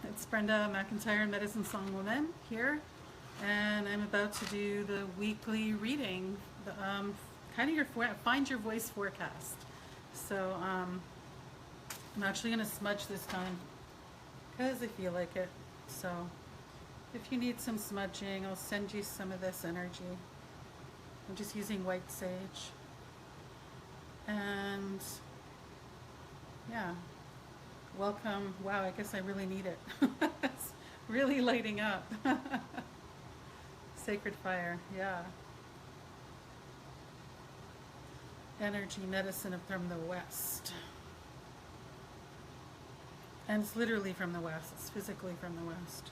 It's Brenda MacIntyre, Medicine Song Woman here, and I'm about to do the weekly reading, kind of your find your voice forecast. So I'm actually going to smudge this time because I feel like it. So if you need some smudging, I'll send you some of this energy. I'm just using white sage, and yeah. Welcome. Wow, I guess I really need it. It's really lighting up. Sacred fire, yeah. Energy medicine from the west. And it's literally from the west. It's physically from the west.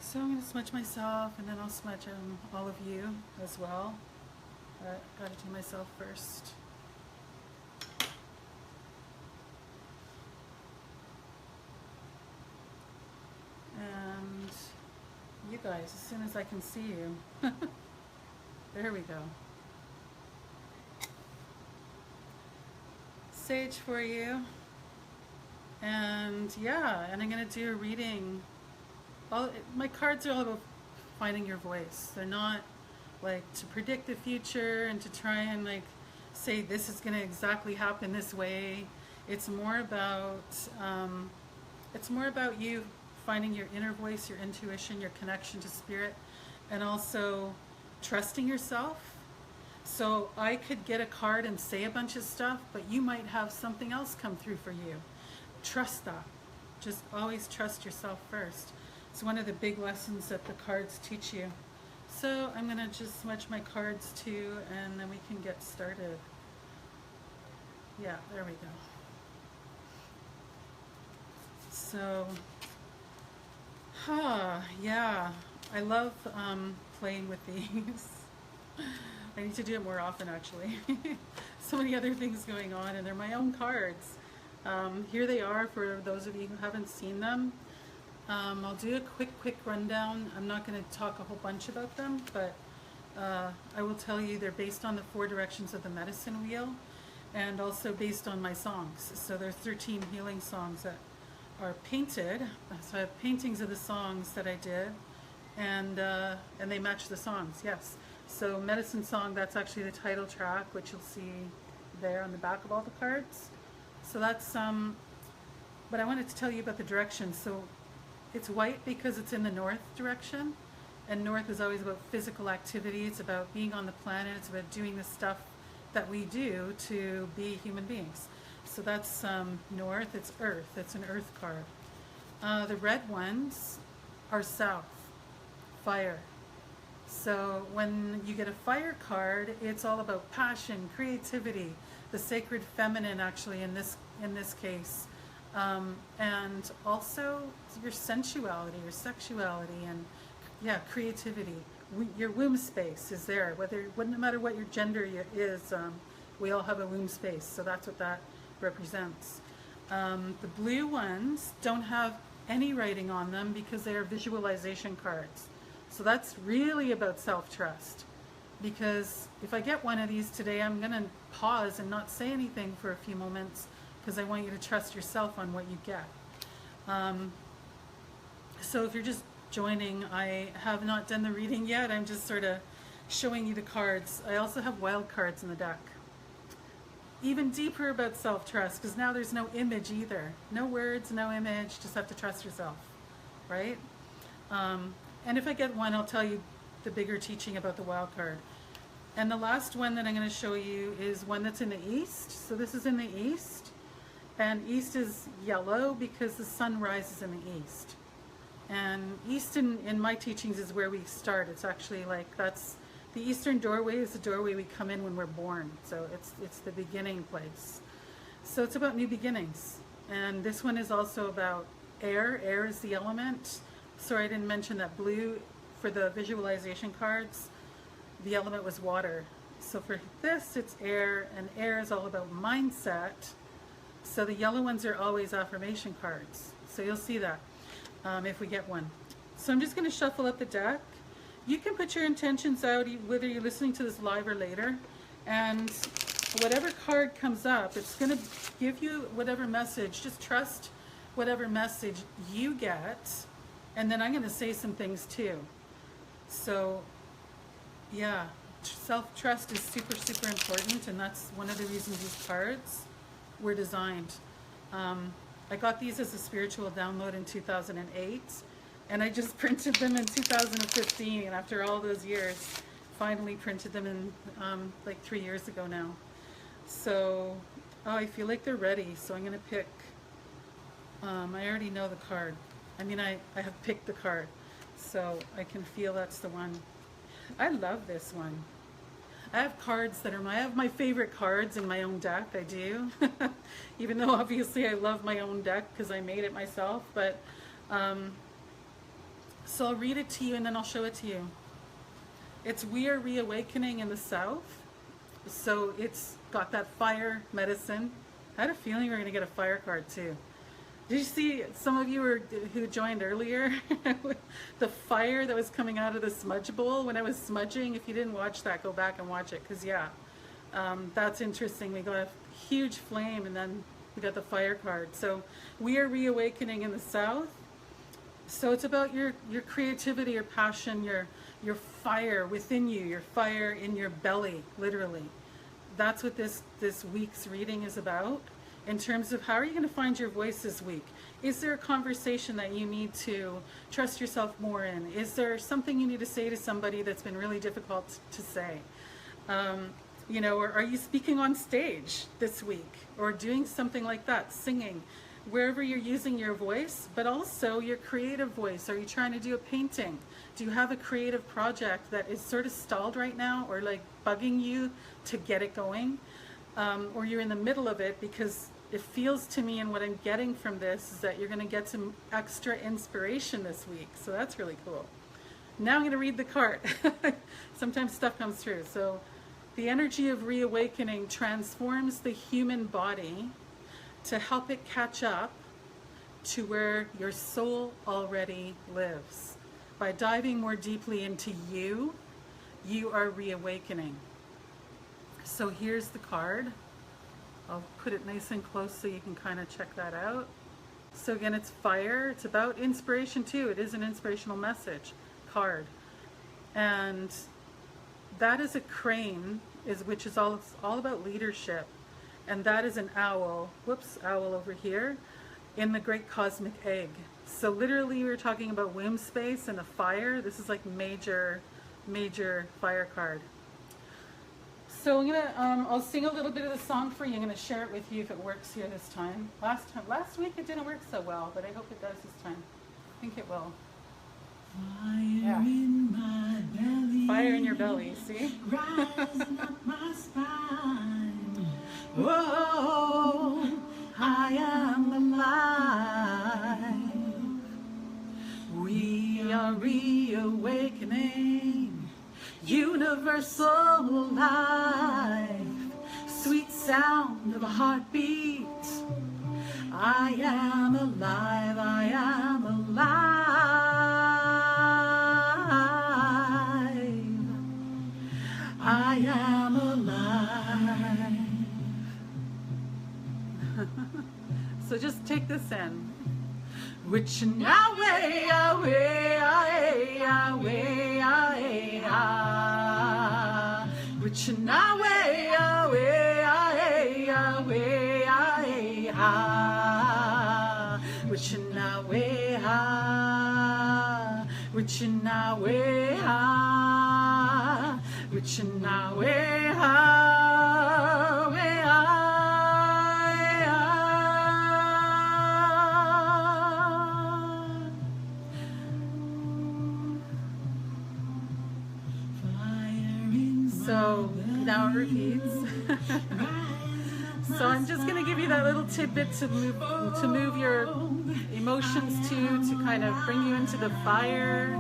So I'm going to smudge myself, and then I'll smudge all of you as well. But got to do myself first. And you guys, as soon as I can see you. There we go. Sage for you. And yeah, and I'm going to do a reading. My cards are all about finding your voice. They're not like to predict the future and to try and like say this is going to exactly happen this way. It's more about you finding your inner voice, your intuition, your connection to spirit, and also trusting yourself. So I could get a card and say a bunch of stuff, but you might have something else come through for you. Trust that. Just always trust yourself first. It's one of the big lessons that the cards teach you. So I'm gonna just smudge my cards too, and then we can get started. Yeah, there we go. So, yeah, I love playing with these. I need to do it more often, actually. So many other things going on, and they're my own cards. Here they are for those of you who haven't seen them. I'll do a quick rundown. I'm not going to talk a whole bunch about them, but I will tell you they're based on the 4 directions of the medicine wheel, and also based on my songs. So there's 13 healing songs that are painted. So I have paintings of the songs that I did, and they match the songs, yes. So Medicine Song, that's actually the title track, which you'll see there on the back of all the cards. So that's, but I wanted to tell you about the directions. So it's white because it's in the north direction, and north is always about physical activity. It's about being on the planet. It's about doing the stuff that we do to be human beings. So that's north, it's earth, it's an earth card. The red ones are south, fire. So when you get a fire card, it's all about passion, creativity, the sacred feminine actually in this case, and also your sensuality, your sexuality, and yeah, creativity. Your womb space is there, no matter what your gender is, we all have a womb space, so that's what that represents. The blue ones don't have any writing on them because they are visualization cards. So that's really about self-trust, because if I get one of these today, I'm going to pause and not say anything for a few moments because I want you to trust yourself on what you get. So if you're just joining, I have not done the reading yet. I'm just sort of showing you the cards. I also have wild cards in the deck. Even deeper about self-trust, because now there's no image either. No words, no image, just have to trust yourself, right? And if I get one, I'll tell you the bigger teaching about the wild card. And the last one that I'm going to show you is one that's in the east. So this is in the east, and east is yellow because the sun rises in the east. And east in my teachings is where we start. It's actually like that's the eastern doorway is the doorway we come in when we're born. So it's the beginning place. So it's about new beginnings. And this one is also about air. Air is the element. Sorry, I didn't mention that blue for the visualization cards. The element was water. So for this, it's air, and air is all about mindset. So the yellow ones are always affirmation cards. So you'll see that if we get one. So I'm just going to shuffle up the deck. You can put your intentions out whether you're listening to this live or later, and whatever card comes up, it's going to give you whatever message. Just trust whatever message you get, and then I'm going to say some things too. So yeah, self-trust is super, super important, and that's one of the reasons these cards were designed. I got these as a spiritual download in 2008, and I just printed them in 2015, and after all those years, finally printed them in like 3 years ago now. So I feel like they're ready, so I'm going to pick, I already know the card. I mean, I have picked the card, so I can feel that's the one. I love this one. I have cards that are I have my favorite cards in my own deck, I do. Even though obviously I love my own deck because I made it myself, but so I'll read it to you and then I'll show it to you. It's We Are Reawakening in the South. So it's got that fire medicine. I had a feeling we were going to get a fire card too. Did you see some of you who joined earlier? The fire that was coming out of the smudge bowl when I was smudging. If you didn't watch that, go back and watch it, because yeah, that's interesting. We got a huge flame and then we got the fire card. So we are reawakening in the South. So it's about your creativity, your passion, your fire within you, your fire in your belly, literally. That's what this week's reading is about. In terms of how are you going to find your voice this week? Is there a conversation that you need to trust yourself more in? Is there something you need to say to somebody that's been really difficult to say? You know, or are you speaking on stage this week or doing something like that, singing, wherever you're using your voice, but also your creative voice? Are you trying to do a painting? Do you have a creative project that is sort of stalled right now or like bugging you to get it going? Or you're in the middle of it, because it feels to me, and what I'm getting from this is that you're going to get some extra inspiration this week. So that's really cool. Now I'm going to read the card. Sometimes stuff comes through. So the energy of reawakening transforms the human body to help it catch up to where your soul already lives. By diving more deeply into you, you are reawakening. So here's the card. I'll put it nice and close so you can kind of check that out. So again, it's fire. It's about inspiration too. It is an inspirational message card. And that is a crane, which is all about leadership. And that is an owl. Whoops, owl over here in the great cosmic egg. So literally we were talking about womb space and the fire. This is like major fire card. So I'm gonna, I'll sing a little bit of the song for you. I'm gonna share it with you if it works here this time. Last week it didn't work so well, but I hope it does this time. I think it will. Fire in my belly. Fire in your belly, see? Rising up my spine. Whoa, I am alive. We are reawakening. Universal life, sweet sound of a heartbeat. I am alive, I am alive. I am alive. So just take this in. Which now way, away, away, away, away, ah. Which now way, away, away, away, away, ah. Which now way, ah. Which now way, ah. Which now way, ah. Way, ah. So now it repeats. So I'm just going to give you that little tidbit to move your emotions to kind of bring you into the fire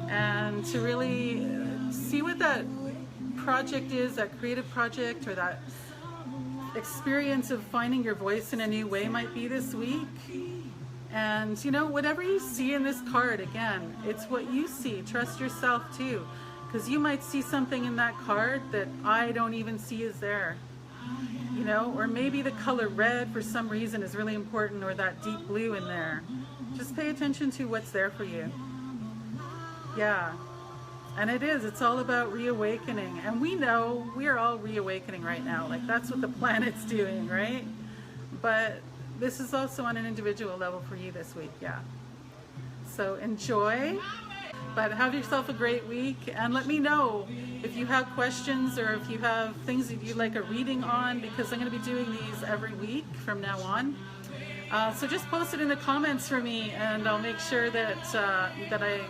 and to really see what that project is, that creative project or that experience of finding your voice in a new way might be this week. And you know, whatever you see in this card, again, it's what you see. Trust yourself too. Because you might see something in that card that I don't even see is there. you know, or maybe the color red for some reason is really important, or that deep blue in there. Just pay attention to what's there for you. Yeah. And it's all about reawakening. And we know we are all reawakening right now. Like, that's what the planet's doing, right? But this is also on an individual level for you this week, yeah. So enjoy, but have yourself a great week, and let me know if you have questions or if you have things that you'd like a reading on, because I'm going to be doing these every week from now on. So just post it in the comments for me, and I'll make sure that that I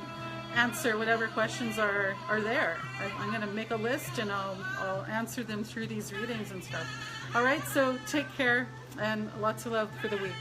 answer whatever questions are there. I'm going to make a list, and I'll answer them through these readings and stuff. All right, so take care, and lots of love for the week.